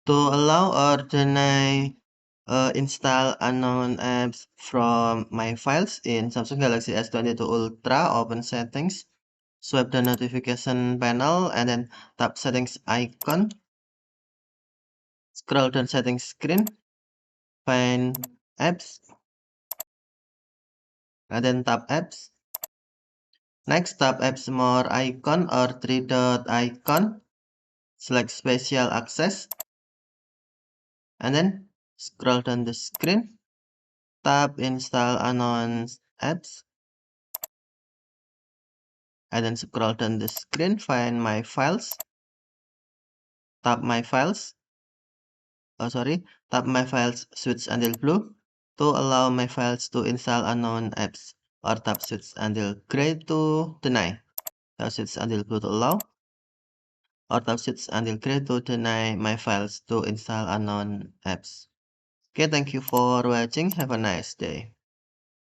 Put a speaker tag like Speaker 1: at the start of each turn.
Speaker 1: To allow or deny install unknown apps from my files in Samsung Galaxy S22 Ultra, open settings, swipe the notification panel and then tap settings icon, scroll down settings screen, find apps, and then tap apps. Next, tap apps more icon or three dot icon, select special access, and then scroll down the screen, tap install unknown apps, and then scroll down the screen, find my files, tap my files, tap my files switch until blue to allow my files to install unknown apps, or tap switch until gray to deny, tap switch until blue to allow, or tap switch until gray to deny my files to install unknown apps. Okay, thank you for watching, have a nice day.